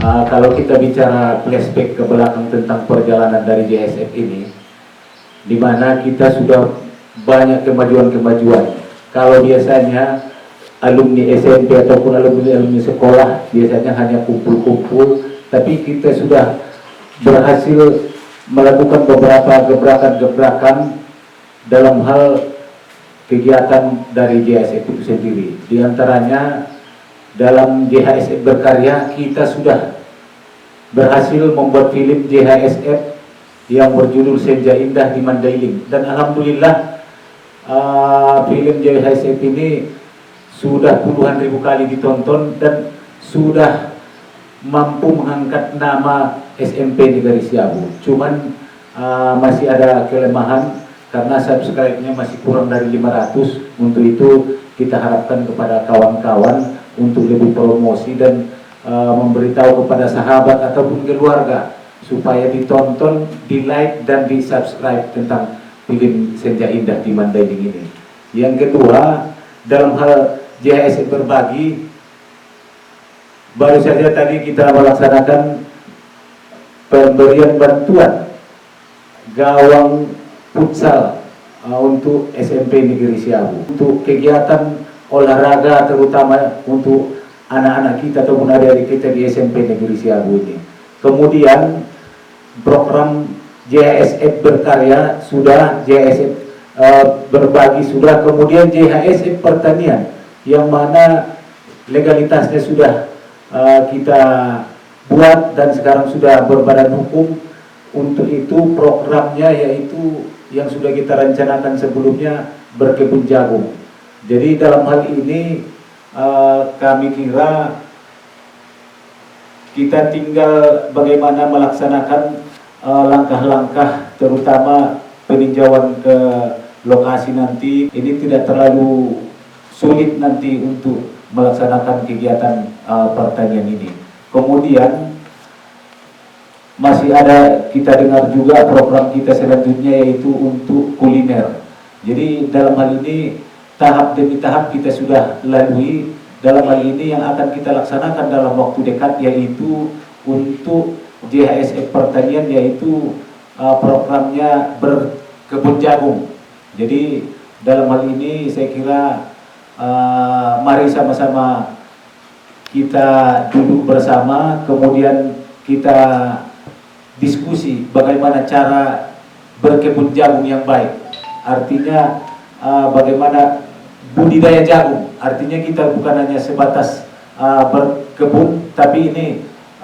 Kalau kita bicara flashback ke belakang tentang perjalanan dari JSF ini, di mana kita sudah banyak kemajuan-kemajuan. Kalau biasanya alumni SMP ataupun alumni sekolah biasanya hanya kumpul-kumpul, tapi kita sudah berhasil melakukan beberapa gebrakan-gebrakan dalam hal kegiatan dari JSF itu sendiri. Di antaranya dalam JHSF berkarya kita sudah berhasil membuat film JHSF yang berjudul Senja Indah di Mandailing, dan alhamdulillah film JHSF ini sudah puluhan ribu kali ditonton dan sudah mampu mengangkat nama SMP Negeri Siabu. Cuman masih ada kelemahan karena subscribe-nya masih kurang dari 500. Untuk itu kita harapkan kepada kawan-kawan untuk lebih promosi dan memberitahu kepada sahabat ataupun keluarga supaya ditonton, di like dan di subscribe tentang film Senja Indah di Mandailing ini. Yang kedua, dalam hal JHSF berbagi, baru saja tadi kita melaksanakan pemberian bantuan gawang futsal untuk SMP Negeri Siabu, untuk kegiatan olahraga terutama untuk anak-anak kita ataupun adik-adik kita di SMP Negeri Siabu ini. Kemudian program JHSF berkarya sudah, JHSF berbagi sudah, kemudian JHSF pertanian yang mana legalitasnya sudah kita buat dan sekarang sudah berbadan hukum. Untuk itu programnya yaitu yang sudah kita rencanakan sebelumnya, berkebun jagung. Jadi dalam hal ini kami kira kita tinggal bagaimana melaksanakan langkah-langkah terutama peninjauan ke lokasi nanti. Ini tidak terlalu sulit nanti untuk melaksanakan kegiatan pertanian ini. Kemudian masih ada, kita dengar juga program kita selanjutnya yaitu untuk kuliner. Jadi dalam hal ini tahap demi tahap kita sudah lalui. Dalam hal ini yang akan kita laksanakan dalam waktu dekat yaitu untuk JHSF pertanian, yaitu programnya berkebun jagung. Jadi dalam hal ini saya kira mari sama-sama kita duduk bersama, kemudian kita diskusi bagaimana cara berkebun jagung yang baik. Artinya bagaimana budidaya jagung. Artinya kita bukan hanya sebatas berkebun, tapi ini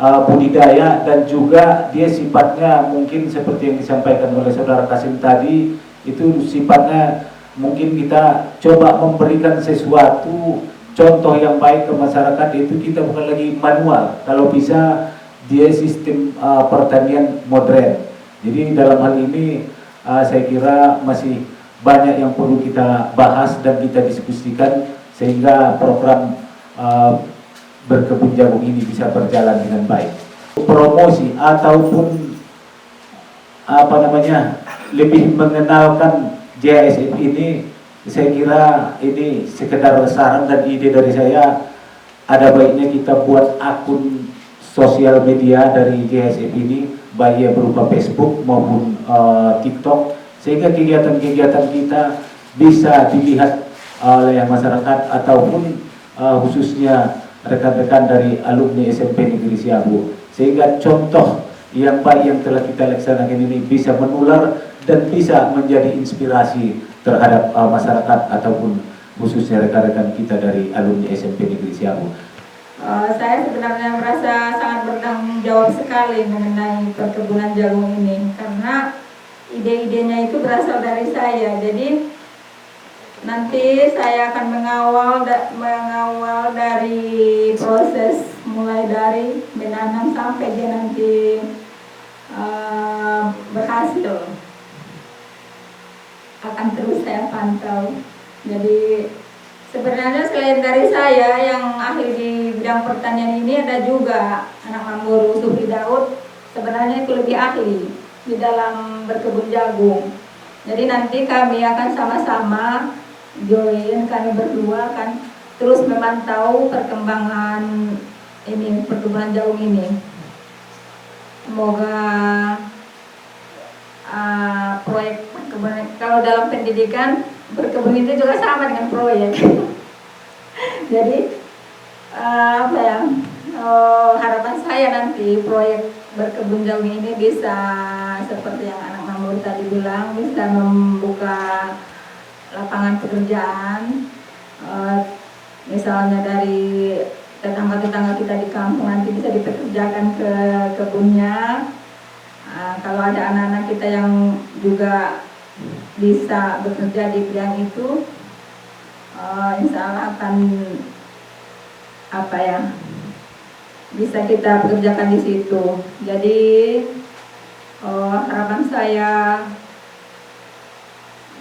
budidaya dan juga dia sifatnya mungkin seperti yang disampaikan oleh saudara Kasim tadi, itu sifatnya mungkin kita coba memberikan sesuatu contoh yang baik ke masyarakat. Itu kita bukan lagi manual, kalau bisa dia sistem pertanian modern. Jadi dalam hal ini saya kira masih banyak yang perlu kita bahas dan kita diskusikan sehingga program berkebun jagung ini bisa berjalan dengan baik. Promosi ataupun lebih mengenalkan JHSF ini, saya kira ini sekedar saran dan ide dari saya. Ada baiknya kita buat akun sosial media dari JHSF ini, baik berupa Facebook maupun TikTok, sehingga kegiatan-kegiatan kita bisa dilihat oleh masyarakat ataupun khususnya rekan-rekan dari alumni SMP Negeri Siabu, sehingga contoh yang baik yang telah kita laksanakan ini bisa menular dan bisa menjadi inspirasi terhadap masyarakat ataupun khususnya rekan-rekan kita dari alumni SMP Negeri Siabu. Saya sebenarnya merasa sangat bertanggung jawab sekali mengenai perkebunan jagung ini, karena ide-idenya itu berasal dari saya. Jadi nanti saya akan mengawal dari proses mulai dari menanam sampai dia nanti berhasil. Akan terus saya pantau. Jadi sebenarnya selain dari saya yang ahli di bidang pertanian ini, ada juga anak Mamburu Supri Daud, sebenarnya itu lebih ahli di dalam berkebun jagung. Jadi nanti kami akan sama-sama join, kami berdua akan terus memantau perkembangan ini perkebunan jagung ini. Semoga proyek perkebunan, kalau dalam pendidikan berkebun itu juga sama dengan proyek. Jadi apa ya, harapan saya nanti proyek berkebun jagung ini bisa seperti yang anak Namur tadi bilang, bisa membuka lapangan pekerjaan, misalnya dari tetangga-tetangga kita di kampung nanti bisa dipekerjakan ke kebunnya. Kalau ada anak-anak kita yang juga bisa bekerja di bidang itu, insya Allah akan apa ya, bisa kita pekerjakan di situ. Jadi harapan saya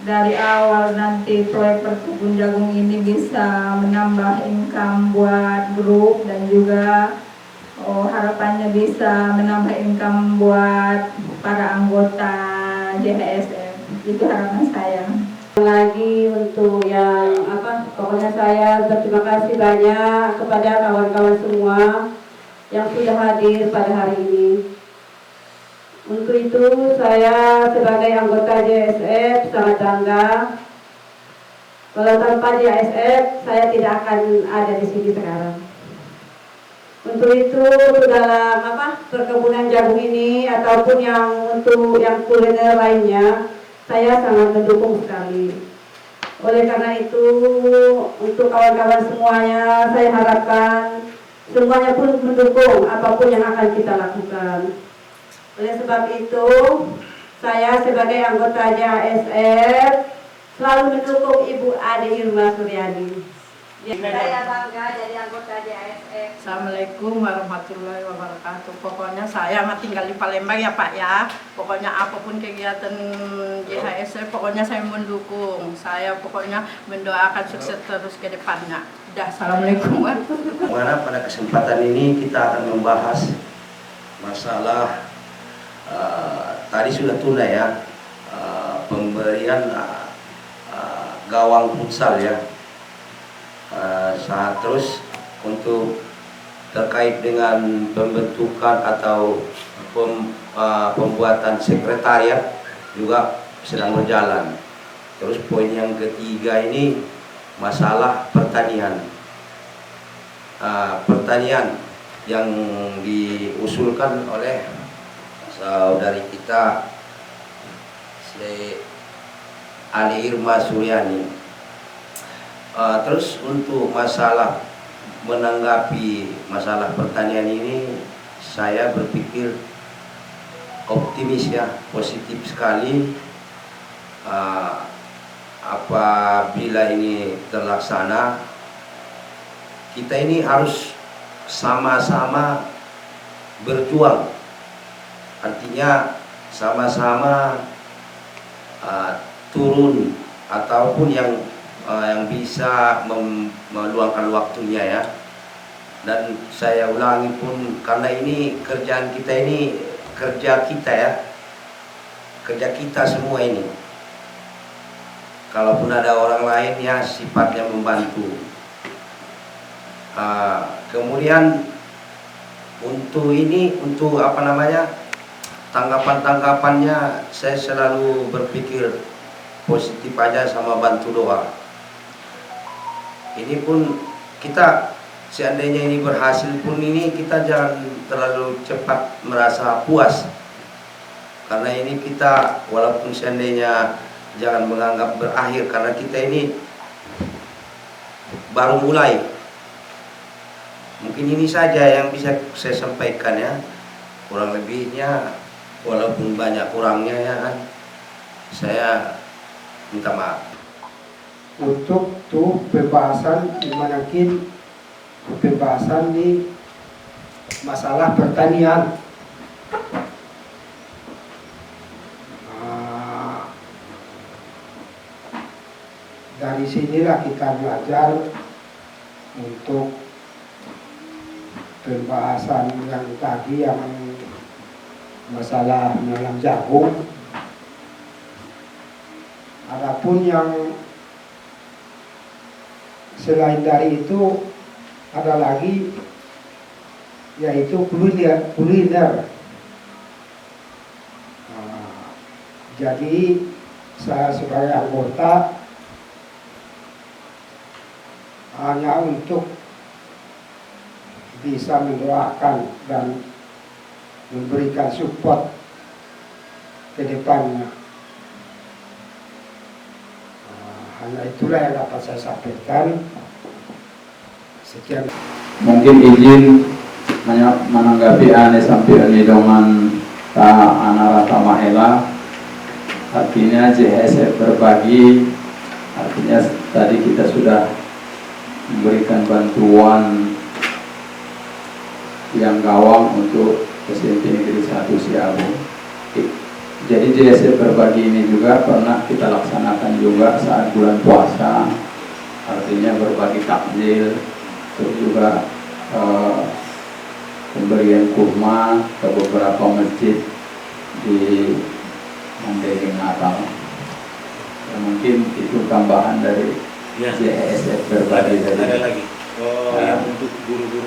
dari awal nanti proyek perkebun jagung ini bisa menambah income buat grup, dan juga harapannya bisa menambah income buat para anggota JHSF. Itu harapan saya. Lagi untuk yang pokoknya saya berterima kasih banyak kepada kawan-kawan semua yang sudah hadir pada hari ini. Untuk itu saya sebagai anggota JSF sangat bangga. Kalau tanpa JSF saya tidak akan ada di sini sekarang. Untuk itu dalam perkebunan jagung ini ataupun yang untuk yang kuliner lainnya, saya sangat mendukung sekali. Oleh karena itu, untuk kawan-kawan semuanya, saya harapkan semuanya pun mendukung apapun yang akan kita lakukan. Oleh sebab itu, saya sebagai anggota JHSF selalu mendukung Ibu Ade Irma Suryani. Saya bangga jadi anggota JHSF. Assalamualaikum warahmatullahi wabarakatuh. Pokoknya saya tinggal di Palembang ya Pak ya. Pokoknya apapun kegiatan JHSF, pokoknya saya mendukung. Saya pokoknya mendoakan sukses terus ke depannya. Udah, Assalamualaikum warahmatullahi wabarakatuh. Pada kesempatan ini kita akan membahas masalah tadi sudah tunai ya, pemberian gawang futsal ya. Saat terus untuk terkait dengan pembentukan atau pembuatan sekretariat juga sedang berjalan. Terus poin yang ketiga ini masalah pertanian. Pertanian yang diusulkan oleh saudari kita Ade Irma Suryani. Terus untuk masalah menanggapi masalah pertanian ini, saya berpikir optimis ya, positif sekali. Apabila ini terlaksana, kita ini harus sama-sama berjuang. Artinya sama-sama turun ataupun yang bisa meluangkan waktunya ya. Dan saya ulangi pun, karena ini kerjaan kita ini kerja kita ya, kerja kita semua ini. Kalaupun ada orang lain ya sifatnya membantu. Kemudian untuk ini, untuk tanggapan-tanggapannya, saya selalu berpikir positif aja sama bantu doa. Ini pun kita, seandainya ini berhasil pun ini, kita jangan terlalu cepat merasa puas. Karena ini kita, walaupun seandainya, jangan menganggap berakhir, karena kita ini baru mulai. Mungkin ini saja yang bisa saya sampaikan ya. Kurang lebihnya, walaupun banyak kurangnya ya kan, saya minta maaf. Untuk pembahasan dimanakin pembahasan di masalah pertanian. Dari sinilah kita belajar untuk pembahasan yang tadi yang masalah menanam jagung. Adapun yang selain dari itu ada lagi yaitu kuliner. Jadi saya sebagai anggota hanya untuk bisa mendoakan dan memberikan support ke depannya. Hanya itulah yang dapat saya sampaikan. Sekian. Mungkin izin menanggapi ane sampai dengan Ana Rata Mahela. Artinya JHSF berbagi, artinya tadi kita sudah memberikan bantuan yang gawang untuk SMP Negeri 1 Siabu. Jadi JHSF berbagi ini juga pernah kita laksanakan juga saat bulan puasa, artinya berbagi takjil, terus juga pemberian kurma ke beberapa masjid di Mandailing Natal. Ya, mungkin itu tambahan dari JHSF berbagi. Ada lagi. Oh, yang untuk guru-guru